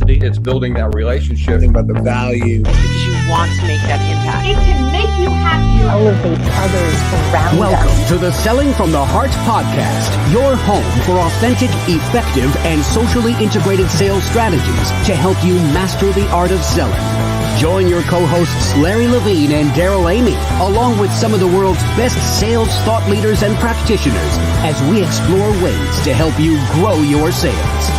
capacity. It's building that relationship. Think about the value. Because you want to make that impact. It can make you happy. Elevate others around Welcome us. to the Selling from the Heart podcast, your home for authentic, effective, and socially integrated sales strategies to help you master the art of selling. Join your co-hosts Larry Levine and Daryl Amy, along with some of the world's best sales thought leaders and practitioners, as we explore ways to help you grow your sales.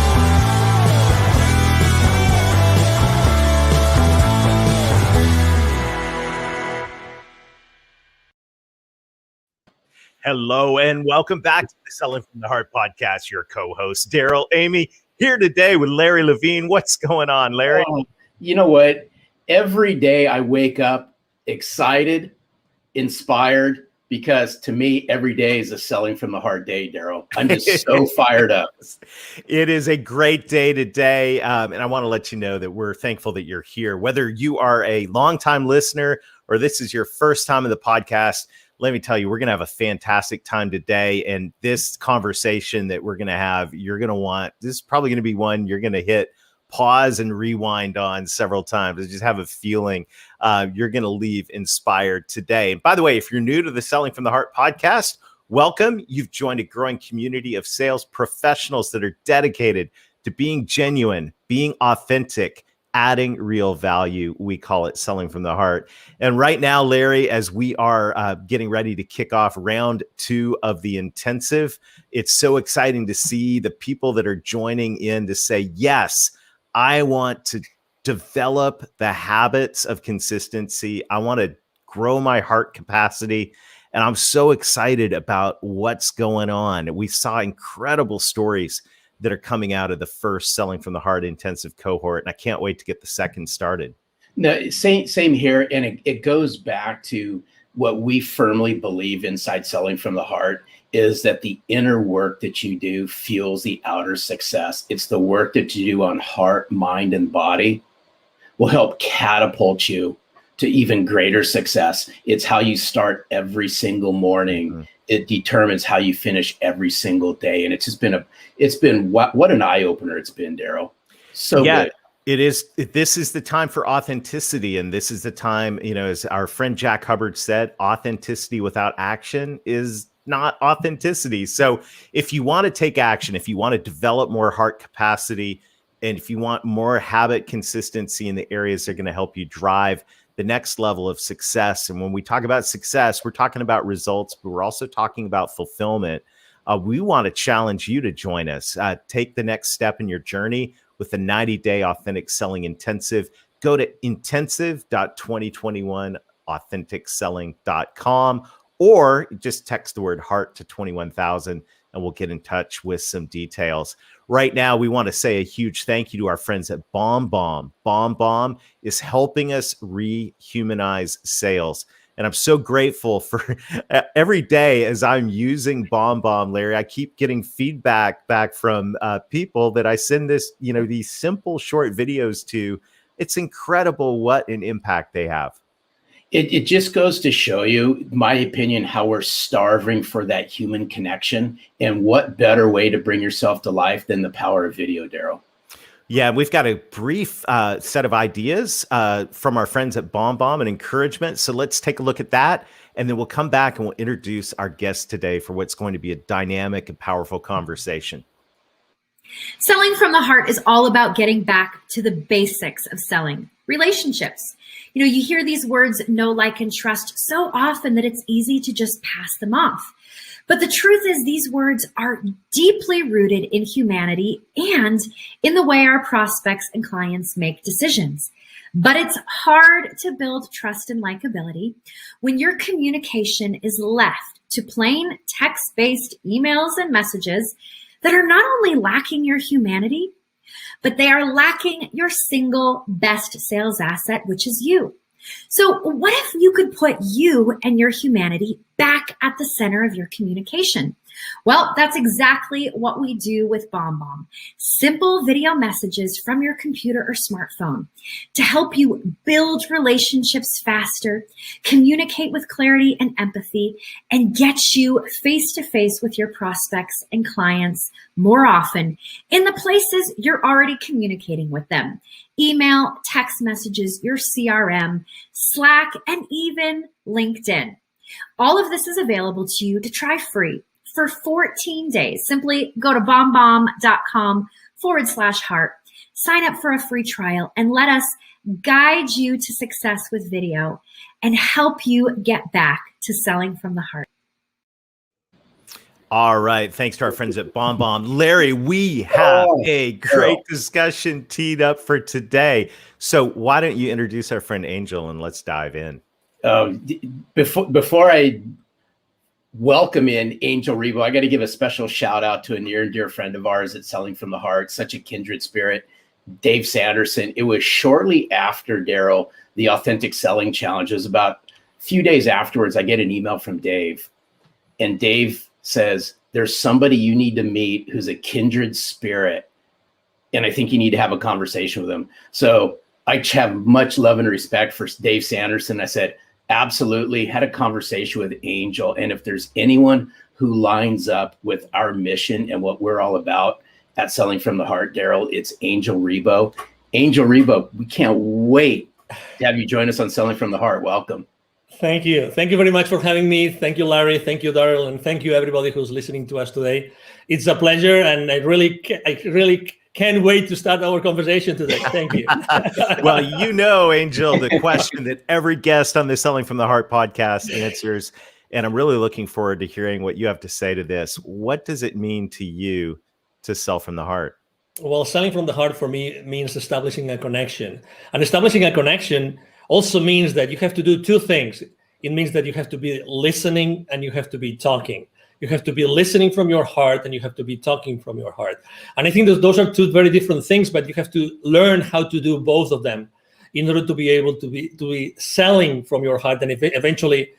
Hello and welcome back to the Selling from the Heart podcast. Your co-host Daryl Amy here today with Larry Levine. What's going on, Larry? You know what? Every day I wake up excited, inspired, because to me, every day is a Selling from the Heart day, Daryl. I'm just so fired up. It is a great day today. And I want to let you know that we're thankful that you're here. Whether you are a longtime listener or this is your first time in the podcast, let me tell you, we're going to have a fantastic time today. And this conversation that we're going to have, you're going to want, this is probably going to be one you're going to hit pause and rewind on several times. I just have a feeling you're going to leave inspired today. And by the way, if you're new to the Selling from the Heart podcast, welcome. You've joined a growing community of sales professionals that are dedicated to being genuine, being authentic, adding real value. We call it Selling from the Heart. And right now, Larry, as we are getting ready to kick off round 2 of the intensive, it's so exciting to see the people that are joining in to say, yes, I want to develop the habits of consistency. I want to grow my heart capacity. And I'm so excited about what's going on. We saw incredible stories that are coming out of the first Selling from the Heart intensive cohort. And I can't wait to get the second started. No, same here. And it goes back to what we firmly believe inside Selling from the Heart is that the inner work that you do fuels the outer success. It's the work that you do on heart, mind, and body will help catapult you to even greater success. It's how you start every single morning. Mm-hmm. It determines how you finish every single day. And it's just been what an eye opener it's been, Daryl. So good. It is. This is the time for authenticity. And this is the time, as our friend Jack Hubbard said, authenticity without action is not authenticity. So if you want to take action, if you want to develop more heart capacity, and if you want more habit consistency in the areas that are going to help you drive the next level of success. And when we talk about success, we're talking about results, but we're also talking about fulfillment. We want to challenge you to join us. Take the next step in your journey with the 90-day authentic selling intensive. Go to intensive.2021authenticselling.com or just text the word heart to 21,000 and we'll get in touch with some details. Right now, we want to say a huge thank you to our friends at BombBomb. BombBomb is helping us rehumanize sales. And I'm so grateful for every day as I'm using BombBomb, Larry, I keep getting feedback back from people that I send these simple short videos to. It's incredible what an impact they have. It just goes to show you, my opinion, how we're starving for that human connection. And what better way to bring yourself to life than the power of video, Daryl? Yeah, we've got a brief set of ideas from our friends at BombBomb and encouragement. So let's take a look at that. And then we'll come back and we'll introduce our guest today for what's going to be a dynamic and powerful conversation. Selling from the Heart is all about getting back to the basics of selling, relationships. You hear these words, know, like, and trust so often that it's easy to just pass them off. But the truth is these words are deeply rooted in humanity and in the way our prospects and clients make decisions. But it's hard to build trust and likability when your communication is left to plain text-based emails and messages that are not only lacking your humanity, but they are lacking your single best sales asset, which is you. So what if you could put you and your humanity back at the center of your communication. Well, that's exactly what we do with BombBomb. Simple video messages from your computer or smartphone to help you build relationships faster, communicate with clarity and empathy, and get you face to face with your prospects and clients more often in the places you're already communicating with them. Email, text messages, your CRM, Slack, and even LinkedIn. All of this is available to you to try free for 14 days. Simply go to bombbomb.com/heart, sign up for a free trial, and let us guide you to success with video and help you get back to selling from the heart. All right. Thanks to our friends at BombBomb. Larry, we have a great discussion teed up for today. So why don't you introduce our friend Angel and let's dive in. Before I welcome in Angel Ribo, I got to give a special shout out to a near and dear friend of ours at Selling from the Heart, such a kindred spirit, Dave Sanderson. It was shortly after, Daryl, the Authentic Selling Challenge. It was about a few days afterwards, I get an email from Dave, and Dave says, there's somebody you need to meet who's a kindred spirit, and I think you need to have a conversation with him. So I have much love and respect for Dave Sanderson. I said, absolutely, had a conversation with Angel. And if there's anyone who lines up with our mission and what we're all about at Selling from the Heart, Daryl, it's Angel Ribo. Angel Ribo, we can't wait to have you join us on Selling from the Heart. Welcome. Thank you. Thank you very much for having me. Thank you, Larry. Thank you, Daryl. And thank you, everybody who's listening to us today. It's a pleasure. And I really can't wait to start our conversation today. Thank you. Well, you know, Angel, the question that every guest on the Selling from the Heart podcast answers, and I'm really looking forward to hearing what you have to say to this. What does it mean to you to sell from the heart? Well, selling from the heart for me means establishing a connection. And establishing a connection also means that you have to do two things. It means that you have to be listening and you have to be talking. You have to be listening from your heart and you have to be talking from your heart. And I think that those are two very different things, but you have to learn how to do both of them in order to be able to be selling from your heart and eventually,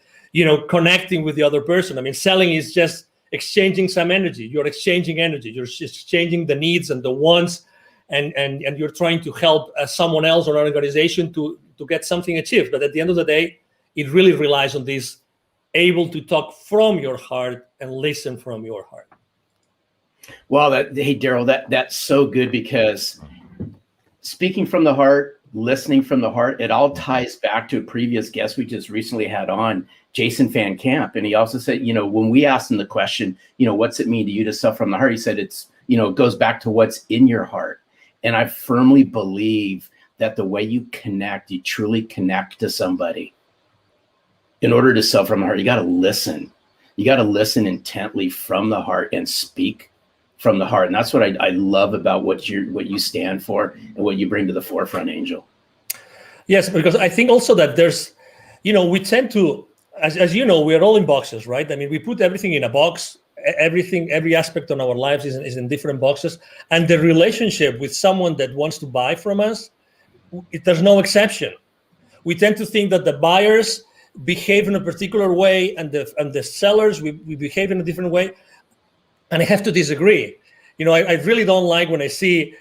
connecting with the other person. I mean, selling is just exchanging some energy. You're exchanging energy. You're just exchanging the needs and the wants, and you're trying to help someone else or an organization to get something achieved. But at the end of the day, it really relies on this able to talk from your heart and listen from your heart. Well, hey, Daryl, that's so good, because speaking from the heart, listening from the heart, it all ties back to a previous guest we just recently had on, Jason Van Camp. And he also said, when we asked him the question, what's it mean to you to sell from the heart? He said, it goes back to what's in your heart. And I firmly believe that the way you connect, you truly connect to somebody. In order to sell from the heart, you got to listen. You got to listen intently from the heart and speak from the heart. And that's what I love about what you stand for and what you bring to the forefront, Angel. Yes, because I think also that there's, we tend to, as you know, we're all in boxes, right? I mean, we put everything in a box. Every aspect of our lives is in different boxes. And the relationship with someone that wants to buy from us, there's no exception. We tend to think that the buyers behave in a particular way and the sellers, we behave in a different way. And I have to disagree. I really don't like when I see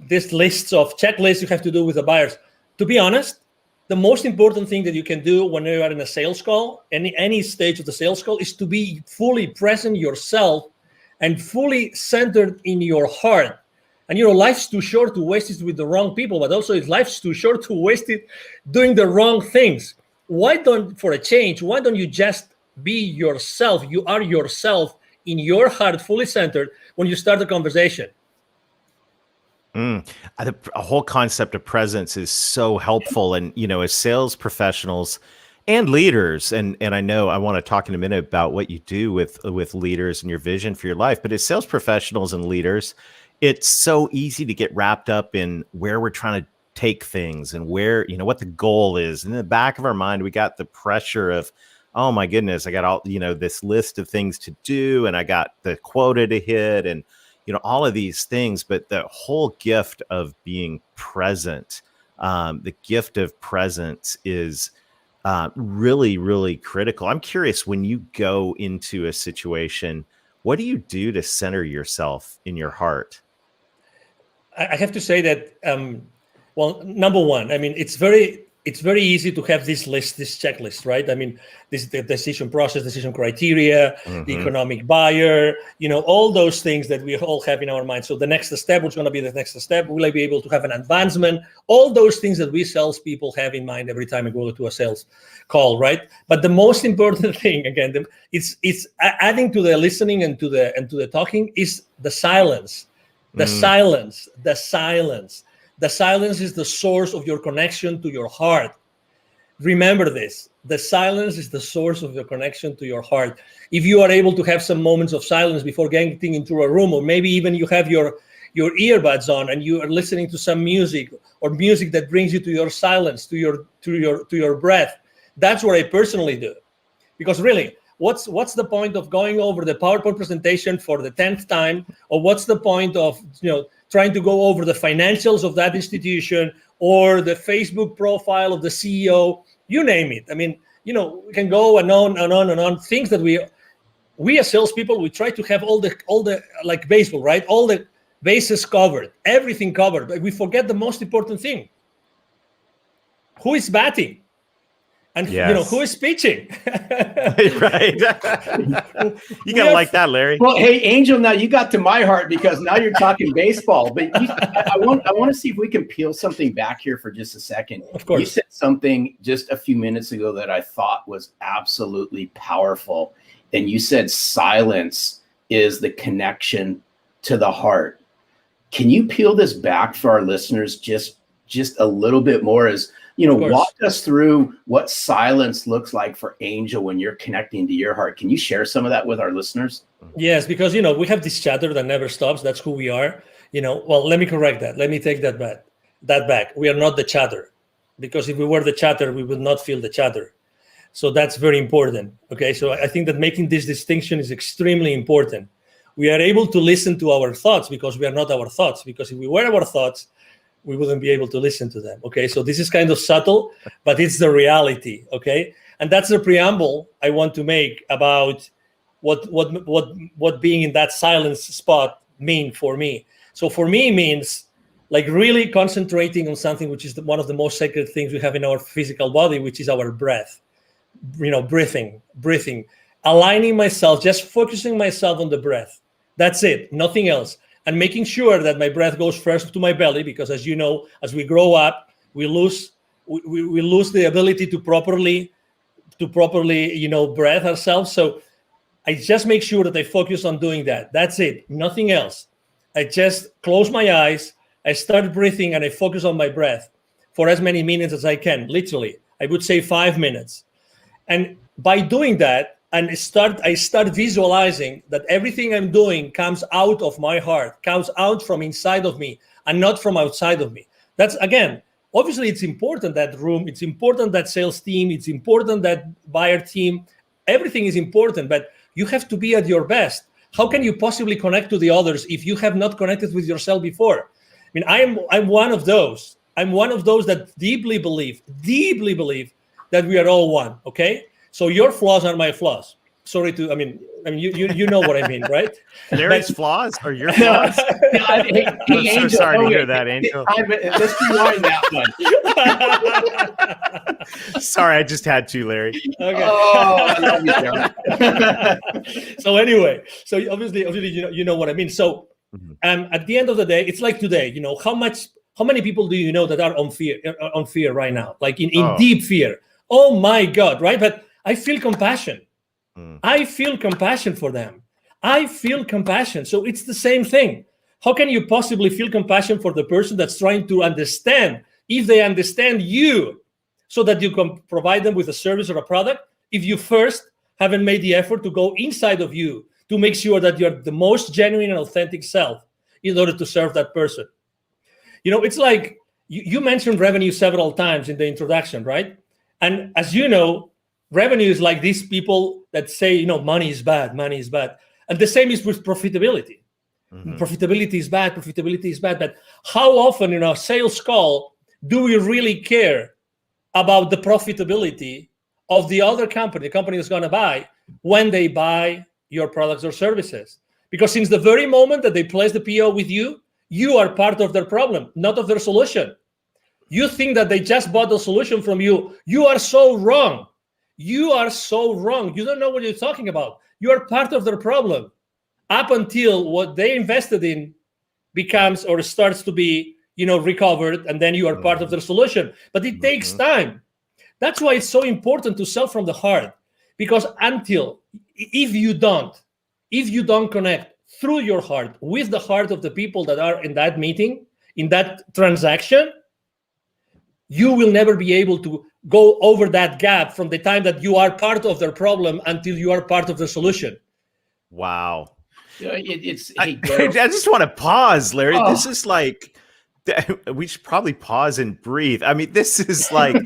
this lists of checklists you have to do with the buyers. To be honest, the most important thing that you can do when you are in a sales call, any stage of the sales call, is to be fully present yourself and fully centered in your heart. And life's too short to waste it with the wrong people, but also life's too short to waste it doing the wrong things. For a change, why don't you just be yourself? You are yourself in your heart, fully centered when you start the conversation. A whole concept of presence is so helpful. And, as sales professionals and leaders, and I know I want to talk in a minute about what you do with leaders and your vision for your life, but as sales professionals and leaders, it's so easy to get wrapped up in where we're trying to take things and where, what the goal is. And in the back of our mind, we got the pressure of, oh my goodness, I got all, this list of things to do, and I got the quota to hit, and, all of these things. But the whole gift of being present, the gift of presence is really, really critical. I'm curious, when you go into a situation, what do you do to center yourself in your heart? I have to say that, well, number one, I mean, it's very easy to have this checklist, right? I mean, the decision process, decision criteria, the economic buyer, all those things that we all have in our mind. So the next step, what's going to be the next step? Will I be able to have an advancement? All those things that we salespeople have in mind every time we go to a sales call, right? But the most important thing, again, it's adding to the listening and to the talking is the silence. The silence. The silence is the source of your connection to your heart. Remember this. The silence is the source of your connection to your heart. If you are able to have some moments of silence before getting into a room, or maybe even you have your earbuds on and you are listening to some music, or music that brings you to your silence, to your breath, that's what I personally do. Because really, what's the point of going over the PowerPoint presentation for the 10th time, or what's the point of trying to go over the financials of that institution or the Facebook profile of the CEO, you name it. I mean, we can go and on and on and on. Things that we as salespeople, we try to have all the like baseball, right? All the bases covered, everything covered, but we forget the most important thing. Who is batting? And who is pitching? Right. You gotta like that, Larry. Well, hey, Angel, now you got to my heart because now you're talking baseball. But I want to see if we can peel something back here for just a second. Of course. You said something just a few minutes ago that I thought was absolutely powerful. And you said silence is the connection to the heart. Can you peel this back for our listeners just a little bit more? As walk us through what silence looks like for Angel when you're connecting to your heart. Can you share some of that with our listeners? Yes, because, we have this chatter that never stops. That's who we are. Well, let me correct that. Let me take that back. We are not the chatter, because if we were the chatter, we would not feel the chatter. So that's very important. Okay. So I think that making this distinction is extremely important. We are able to listen to our thoughts because we are not our thoughts, because if we were our thoughts, we wouldn't be able to listen to them. Okay, so this is kind of subtle, but it's the reality. Okay, and that's the preamble I want to make about what being in that silence spot mean for me. So for me, it means like really concentrating on something which is one of the most sacred things we have in our physical body, which is our breath. Breathing, aligning myself, just focusing myself on the breath. That's it, nothing else. And making sure that my breath goes first to my belly, because as you know, as we grow up, we lose the ability to properly breathe ourselves. So I just make sure that I focus on doing that. That's it, nothing else. I just close my eyes, I start breathing, and I focus on my breath for as many minutes as I can. Literally, I would say 5 minutes. And by doing that, and I start visualizing that everything I'm doing comes out of my heart, comes out from inside of me and not from outside of me. That's, again, obviously it's important, that room, it's important, that sales team, it's important, that buyer team, everything is important, but you have to be at your best. How can you possibly connect to the others if you have not connected with yourself before? I mean, I'm one of those. I'm one of those that deeply believe that we are all one, okay? So your flaws are my flaws. Sorry to, I mean, you know what I mean, right? Larry's flaws are your flaws? I'm so sorry to hear that, Angel. Let's rewind that one. Sorry, I just had to, Larry. Okay. Oh, I love you, Jeremy. So anyway, so obviously, you know what I mean. So at the end of the day, it's like today, how many people do you know that are on fear right now? Like in deep fear. Oh my God, right? But I feel compassion. I feel compassion for them. I feel compassion. So it's the same thing. How can you possibly feel compassion for the person that's trying to understand, if they understand you, so that you can provide them with a service or a product, if you first haven't made the effort to go inside of you to make sure that you're the most genuine and authentic self in order to serve that person? It's like you mentioned revenue several times in the introduction, right? And as you know, revenue is like these people that say, money is bad. And the same is with profitability. Profitability is bad. But how often in our sales call do we really care about the profitability of the other company, the company that's going to buy, when they buy your products or services. Because since the very moment that they place the PO with you, you are part of their problem, not of their solution. You think that they just bought the solution from you. You are so wrong. You are so wrong. You don't know what you're talking about. You are part of their problem up until what they invested in becomes or starts to be, recovered, and then you are part of their solution. But it takes time. That's why it's so important to sell from the heart, because if you don't connect through your heart with the heart of the people that are in that meeting, in that transaction, you will never be able to go over that gap from the time that you are part of their problem until you are part of the solution. Wow. I just want to pause, Larry. This is like, we should probably pause and breathe. I mean, this is like,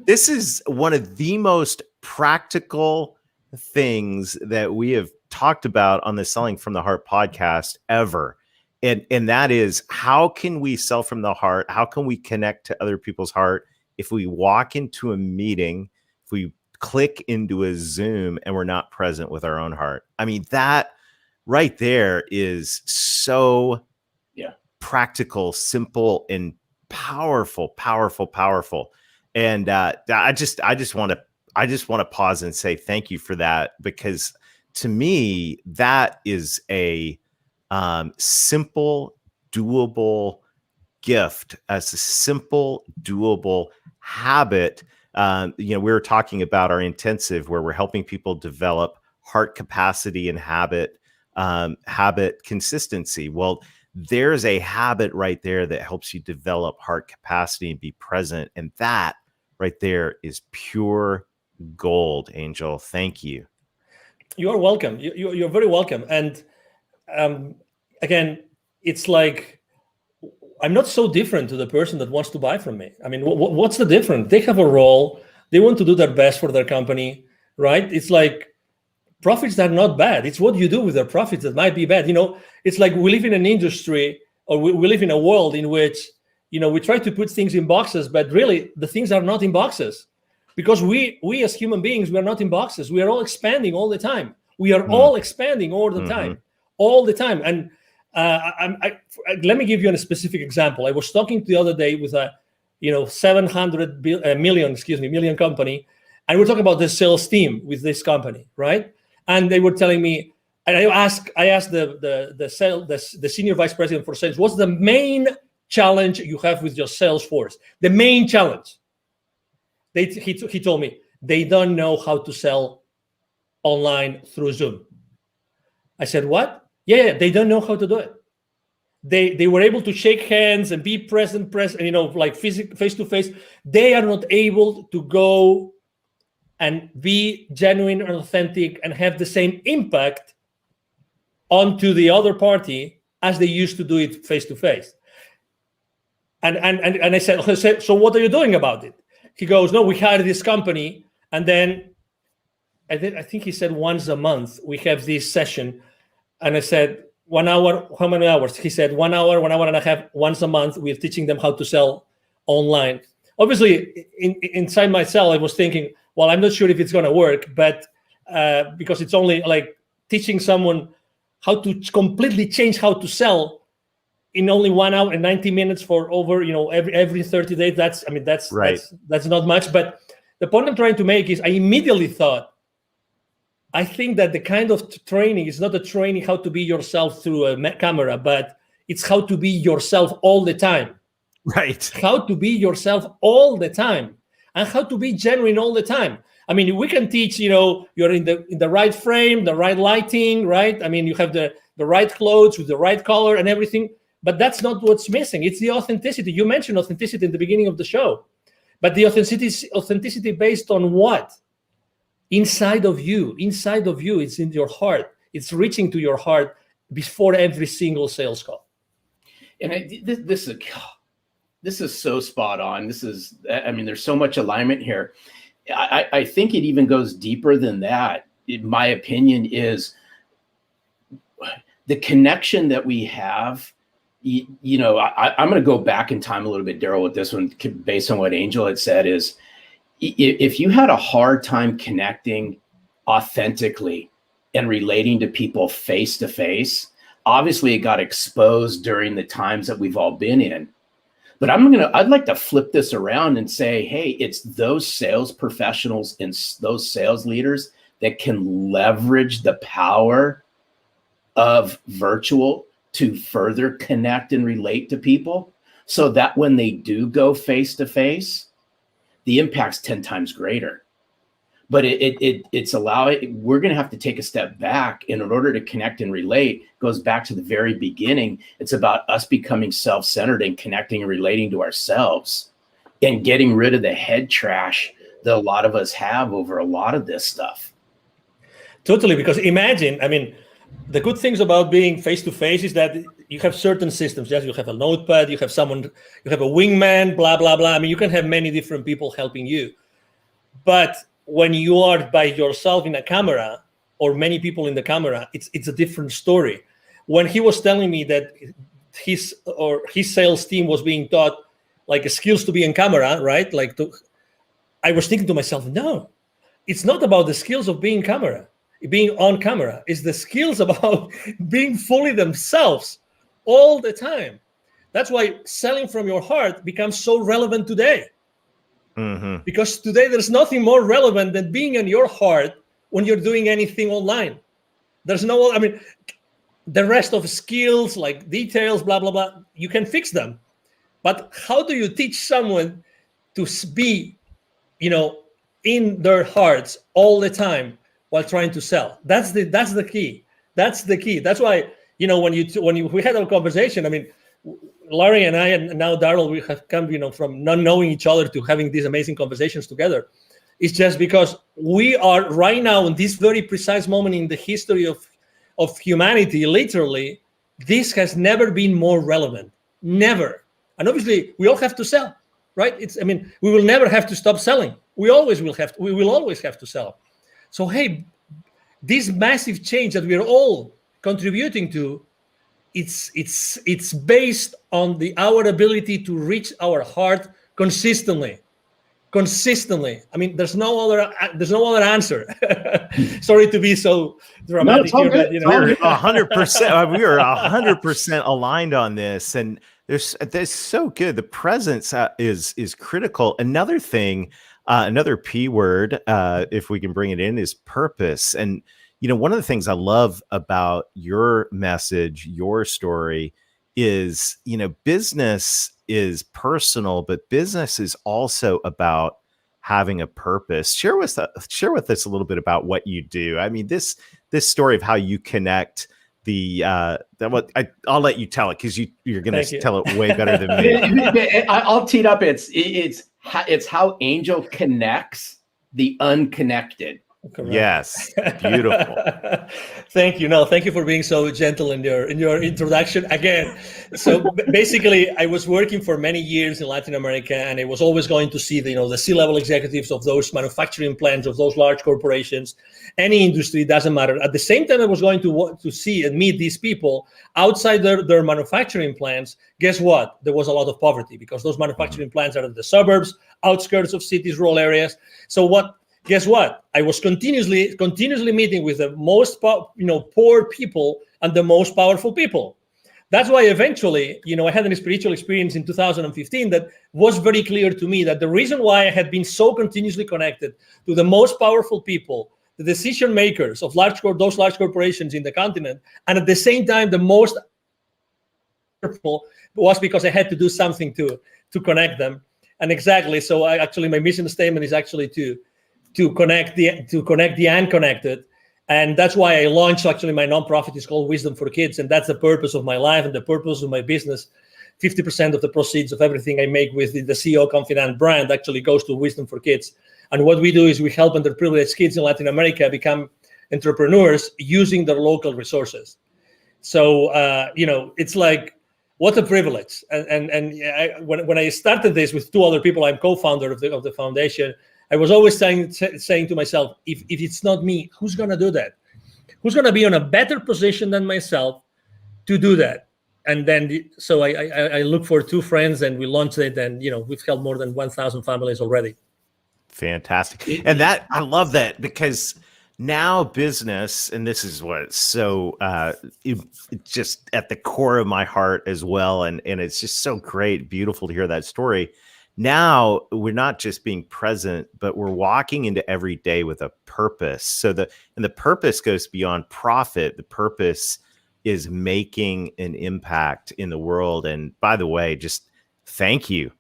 this is one of the most practical things that we have talked about on the Selling from the Heart podcast ever. And that is, how can we sell from the heart? How can we connect to other people's heart if we walk into a meeting, if we click into a Zoom and we're not present with our own heart? I mean, that right there is so practical, simple, and powerful. And I just want to pause and say thank you for that, because to me, that is a simple, doable gift, as a simple, doable habit. We were talking about our intensive, where we're helping people develop heart capacity and habit consistency. Well, there's a habit right there that helps you develop heart capacity and be present. And that right there is pure gold, Angel. Thank you. You are welcome. You're very welcome. And again, it's like, I'm not so different to the person that wants to buy from me. I mean, what's the difference? They have a role. They want to do their best for their company, right? It's like, profits are not bad. It's what you do with their profits that might be bad. It's like we live in an industry, or we live in a world in which, we try to put things in boxes, but really the things are not in boxes, because we as human beings, we are not in boxes. We are all expanding all the time. We are all expanding all the time, all the time. And let me give you a specific example. I was talking the other day with a, 700 million company, and we're talking about the sales team with this company, right? And they were telling me, and I asked the senior vice president for sales, what's the main challenge you have with your sales force? The main challenge. He told me they don't know how to sell online through Zoom. I said, what? Yeah, they don't know how to do it. They were able to shake hands and be present, like face to face. They are not able to go and be genuine and authentic and have the same impact onto the other party as they used to do it face to face. And I said, so what are you doing about it? He goes, no, we hired this company, and then I think he said once a month we have this session. And I said, 1 hour, how many hours? He said 1 hour, 1 hour and a half, once a month. We're teaching them how to sell online. Obviously, inside myself, I was thinking, well, I'm not sure if it's going to work, but because it's only like teaching someone how to completely change how to sell in only 1 hour and 90 minutes for over, every 30 days. That's right. That's not much. But the point I'm trying to make is I immediately thought, I think that the kind of training is not a training how to be yourself through a camera, but it's how to be yourself all the time. Right. How to be yourself all the time, and how to be genuine all the time. I mean, we can teach, you're in the right frame, the right lighting, right? I mean, you have the right clothes with the right color and everything, but that's not what's missing. It's the authenticity. You mentioned authenticity in the beginning of the show, but the authenticity based on what? Inside of you, it's in your heart. It's reaching to your heart before every single sales call. And this is so spot on. There's so much alignment here. I think it even goes deeper than that. In my opinion, is the connection that we have. I'm going to go back in time a little bit, Daryl, with this one, based on what Angel had said. Is if you had a hard time connecting authentically and relating to people face to face, obviously it got exposed during the times that we've all been in. But I'd like to flip this around and say, hey, it's those sales professionals and those sales leaders that can leverage the power of virtual to further connect and relate to people, so that when they do go face to face, the impact's 10 times greater. But we're going to have to take a step back. And in order to connect and relate, goes back to the very beginning. It's about us becoming self-centered and connecting and relating to ourselves and getting rid of the head trash that a lot of us have over a lot of this stuff. Totally, because imagine, I mean, the good things about being face-to-face is that you have certain systems. Yes, you have a notepad, you have someone, you have a wingman, blah, blah, blah. I mean, you can have many different people helping you. But when you are by yourself in a camera or many people in the camera, it's a different story. When he was telling me that his sales team was being taught like skills to be in camera, right? I was thinking to myself, no, it's not about the skills of being on camera. It's the skills about being fully themselves all the time. That's why selling from your heart becomes so relevant today. Mm-hmm. Because today there's nothing more relevant than being in your heart when you're doing anything online. There's the rest of skills like details, blah, blah, blah, you can fix them. But how do you teach someone to be, in their hearts all the time while trying to sell? That's the key. That's the key. That's why, when we had our conversation, I mean, Larry and I, and now Daryl, we have come, from not knowing each other to having these amazing conversations together. It's just because we are right now in this very precise moment in the history of humanity, literally, this has never been more relevant. Never. And obviously, we all have to sell, right? We will never have to stop selling. We will always have to sell. So, hey, this massive change that we are all contributing to, it's based on our ability to reach our heart consistently. I mean, there's no other answer. Sorry to be so dramatic here, but we're 100%. We are 100% aligned on this, and there's so good. The presence is critical. Another thing, another P word, if we can bring it in, is purpose. And one of the things I love about your message, your story, is, business is personal, but business is also about having a purpose. Share with us a little bit about what you do. I mean, this story of how you connect I'll let you tell it, because you're going to tell it way better than me. I'll tee it up. It's how Angel connects the unconnected. Correct. Yes, beautiful. Thank you. No, thank you for being so gentle in your introduction again. So basically, I was working for many years in Latin America, and I was always going to see the C-level executives of those manufacturing plants, of those large corporations, any industry, doesn't matter. At the same time, I was going to see and meet these people outside their manufacturing plants. Guess what? There was a lot of poverty, because those manufacturing plants are in the suburbs, outskirts of cities, rural areas. So guess what? I was continuously meeting with the most poor people and the most powerful people. That's why eventually, I had a spiritual experience in 2015 that was very clear to me that the reason why I had been so continuously connected to the most powerful people, the decision makers of those large corporations in the continent, and at the same time the most powerful, was because I had to do something to connect them. And exactly, so my mission statement is actually to connect the unconnected. And that's why I launched my nonprofit. Is called Wisdom for Kids. And that's the purpose of my life and the purpose of my business. 50% of the proceeds of everything I make with the CEO Confidant brand actually goes to Wisdom for Kids. And what we do is we help underprivileged kids in Latin America become entrepreneurs using their local resources. So, it's like, what a privilege. When I started this with two other people, I'm co-founder of the foundation. I was always saying to myself, if it's not me, who's going to do that? Who's going to be in a better position than myself to do that? And then, so I look for two friends, and we launched it, and we've helped more than 1,000 families already. Fantastic. And that, I love that, because now business, and this is what's so it's just at the core of my heart as well. And it's just so great, beautiful to hear that story. Now we're not just being present, but we're walking into every day with a purpose. So the purpose goes beyond profit. The purpose is making an impact in the world. And by the way, just thank you.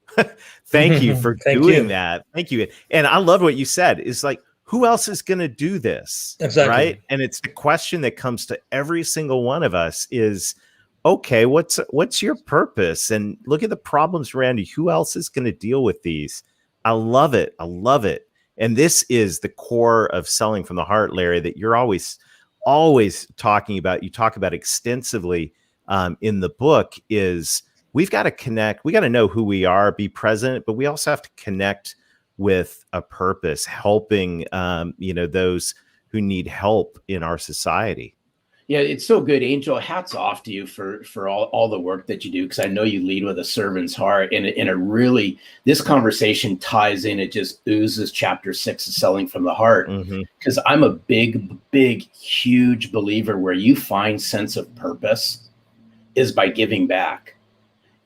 Thank you for doing that. Thank you. And I love what you said, is like, who else is going to do this? Exactly. Right. And it's the question that comes to every single one of us is, okay, what's your purpose? And look at the problems around you. Who else is going to deal with these? I love it. I love it. And this is the core of Selling from the Heart, Larry, that you're always talking about. You talk about extensively in the book. Is we've got to connect. We got to know who we are, be present, but we also have to connect with a purpose, helping those who need help in our society. Yeah, it's so good, Angel. Hats off to you for all the work that you do, because I know you lead with a servant's heart, and it really, this conversation ties in. It just oozes chapter 6 of Selling from the Heart, because I'm a big, huge believer where you find sense of purpose is by giving back.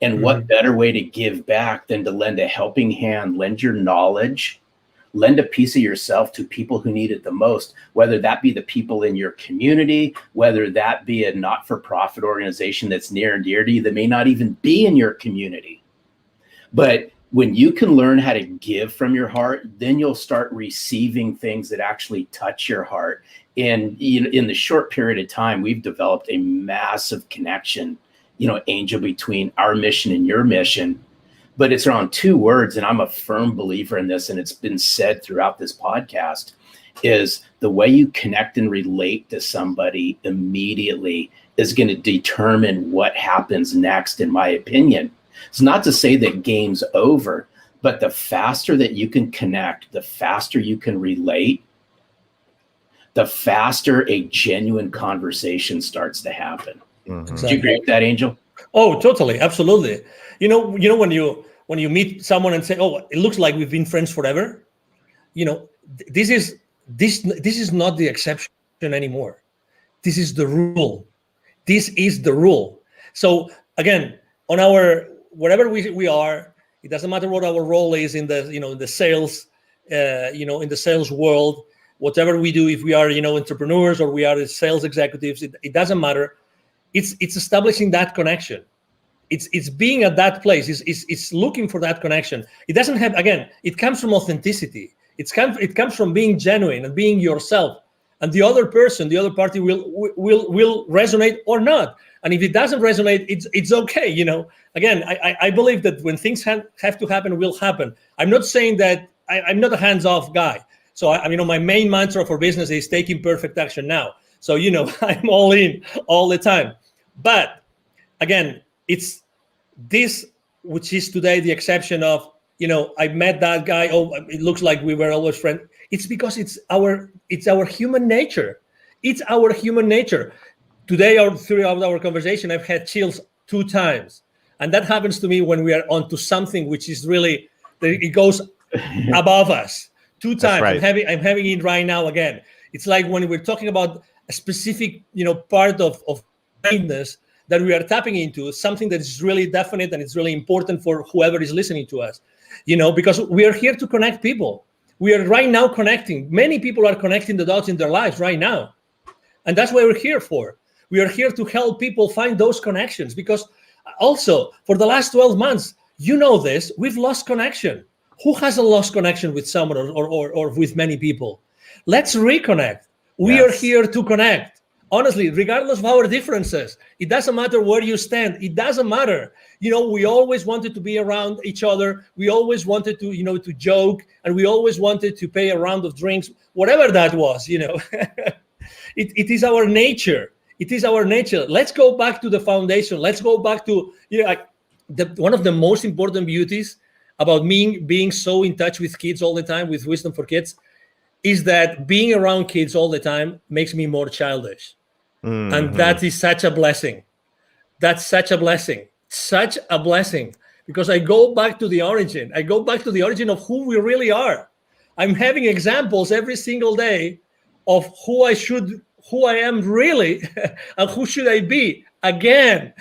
And what better way to give back than to lend a helping hand, lend your knowledge, lend a piece of yourself to people who need it the most, whether that be the people in your community, whether that be a not-for-profit organization that's near and dear to you that may not even be in your community. But when you can learn how to give from your heart, then you'll start receiving things that actually touch your heart. And in the short period of time, we've developed a massive connection, Angel, between our mission and your mission. But it's around two words, and I'm a firm believer in this, and it's been said throughout this podcast, is the way you connect and relate to somebody immediately is going to determine what happens next, in my opinion. It's not to say that game's over, but the faster that you can connect, the faster you can relate, the faster a genuine conversation starts to happen. Exactly. Do you agree with that, Angel? Oh, totally. Absolutely. When you meet someone and say, oh, it looks like we've been friends forever. This is not the exception anymore. This is the rule. This is the rule. So again, on wherever we are, it doesn't matter what our role is in the sales, in the sales world, whatever we do, if we are, entrepreneurs or we are sales executives, it doesn't matter. It's establishing that connection. It's being at that place. It's looking for that connection. It doesn't have, again, it comes from authenticity. It comes from being genuine and being yourself. And the other person, the other party will resonate or not. And if it doesn't resonate, it's okay. Again, I believe that when things have to happen, will happen. I'm not saying that I'm not a hands-off guy. So my main mantra for business is taking perfect action now. So, I'm all in all the time. But again, it's this, which is today the exception of, I met that guy. Oh, it looks like we were always friends. It's because it's our human nature. It's our human nature. Today, or throughout our conversation, I've had chills 2 times. And that happens to me when we are onto something which is really, it goes above us. 2 times. Right. I'm having it right now again. It's like when we're talking about a specific, part of kindness that we are tapping into, something that is really definite and it's really important for whoever is listening to us, because we are here to connect people. We are right now connecting. Many people are connecting the dots in their lives right now. And that's what we're here for. We are here to help people find those connections, because also for the last 12 months, this, we've lost connection. Who hasn't lost connection with someone or with many people? Let's reconnect. We are here to connect. Honestly, regardless of our differences, it doesn't matter where you stand. It doesn't matter. We always wanted to be around each other. We always wanted to, to joke, and we always wanted to pay a round of drinks, whatever that was, It is our nature. It is our nature. Let's go back to the foundation. Let's go back to, one of the most important beauties about me being so in touch with kids all the time, with Wisdom for Kids, is that being around kids all the time makes me more childish. Mm-hmm. And that is such a blessing. That's such a blessing. Such a blessing. Because I go back to the origin. I go back to the origin of who we really are. I'm having examples every single day of who I am really, and who should I be again.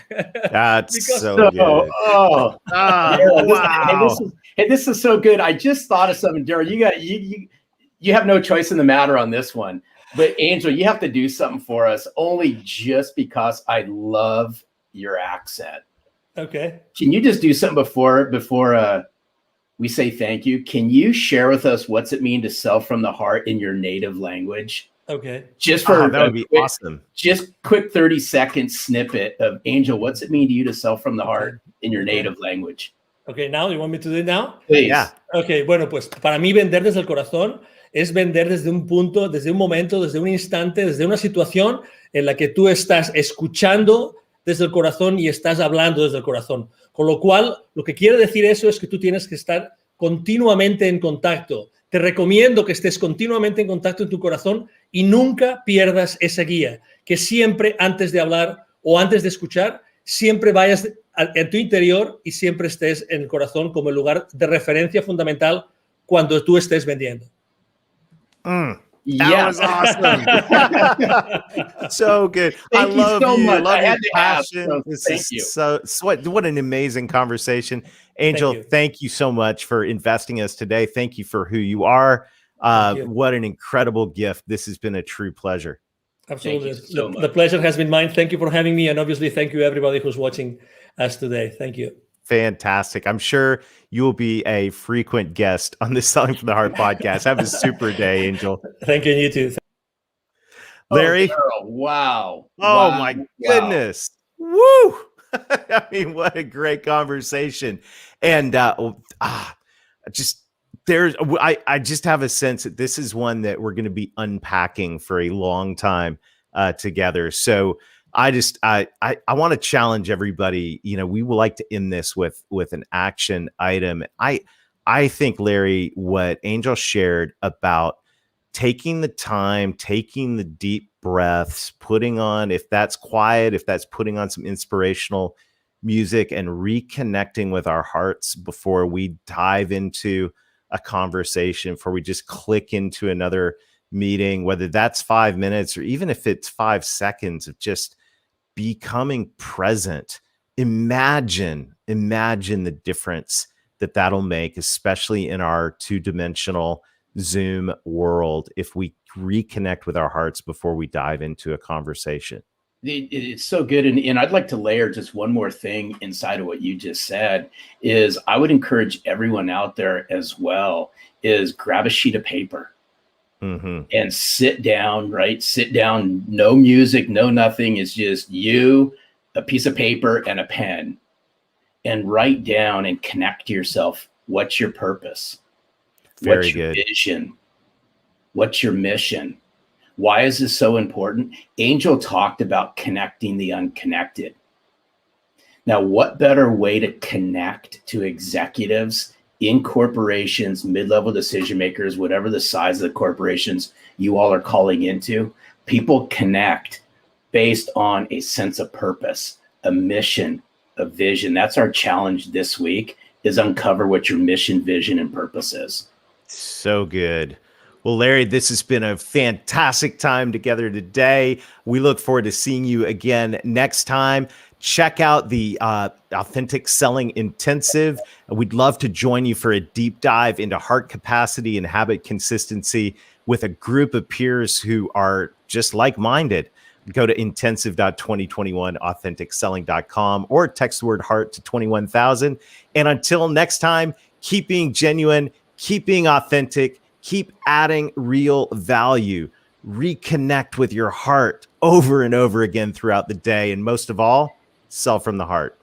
That's Because- so good. Oh, Daryl, Wow. this is so good. I just thought of something, Daryl. You have no choice in the matter on this one. But Angel, you have to do something for us, only just because I love your accent. Okay. Can you just do something before we say thank you? Can you share with us what's it mean to sell from the heart in your native language? Okay. Just for That would be awesome. Just quick 30-second snippet of Angel. What's it mean to you to sell from the heart in your native language? Okay, now you want me to do it now? Please. Yeah. Ok, bueno, pues para mí vender desde el corazón es vender desde un punto, desde un momento, desde un instante, desde una situación en la que tú estás escuchando desde el corazón y estás hablando desde el corazón. Con lo cual, lo que quiere decir eso es que tú tienes que estar continuamente en contacto. Te recomiendo que estés continuamente en contacto en tu corazón y nunca pierdas esa guía. Que siempre antes de hablar o antes de escuchar, siempre vayas en tu interior y siempre estés en el corazón como el lugar de referencia fundamental cuando tú estés vendiendo. That was awesome. So good. Thank I you love so you. much. Love I your had to ask, passion. so This thank is you. so what an amazing conversation. Angel, thank you so much for investing us today. Thank you for who you are. What an incredible gift. This has been a true pleasure. Absolutely. Thank you so much. The pleasure has been mine. Thank you for having me. And obviously, thank you everybody who's watching us today. Thank you. Fantastic. I'm sure you will be a frequent guest on the Selling from the Heart podcast. Have a super day, Angel. Thank you, and you too. Larry. Oh, wow. Oh, Wow. my Wow. goodness. Woo. I mean, what a great conversation. And I just have a sense that this is one that we're going to be unpacking for a long time together. So I want to challenge everybody. You know, we would like to end this with an action item. I think, Larry, what Angel shared about taking the time, taking the deep breaths, putting on, if that's quiet, if that's putting on some inspirational music and reconnecting with our hearts before we dive into a conversation, before we just click into another meeting, whether that's 5 minutes or even if it's 5 seconds of just becoming present. Imagine the difference that'll make, especially in our two-dimensional Zoom world, if we reconnect with our hearts before we dive into a conversation. It's so good. And I'd like to layer just one more thing inside of what you just said is I would encourage everyone out there as well is grab a sheet of paper and sit down, right? Sit down, no music, no nothing. It's just you, a piece of paper and a pen, and write down and connect to yourself. What's your purpose? What's your vision? What's your mission? Why is this so important? Angel talked about connecting the unconnected. Now, what better way to connect to executives in corporations, mid-level decision makers, whatever the size of the corporations you all are calling into? People connect based on a sense of purpose, a mission, a vision. That's our challenge this week, is uncover what your mission, vision, and purpose is. So good. Well, Larry, this has been a fantastic time together today. We look forward to seeing you again next time. Check out the Authentic Selling Intensive. We'd love to join you for a deep dive into heart capacity and habit consistency with a group of peers who are just like-minded. Go to intensive.2021authenticselling.com or text the word heart to 21,000. And until next time, keep being genuine, keep being authentic, keep adding real value. Reconnect with your heart over and over again throughout the day. And most of all, sell from the heart.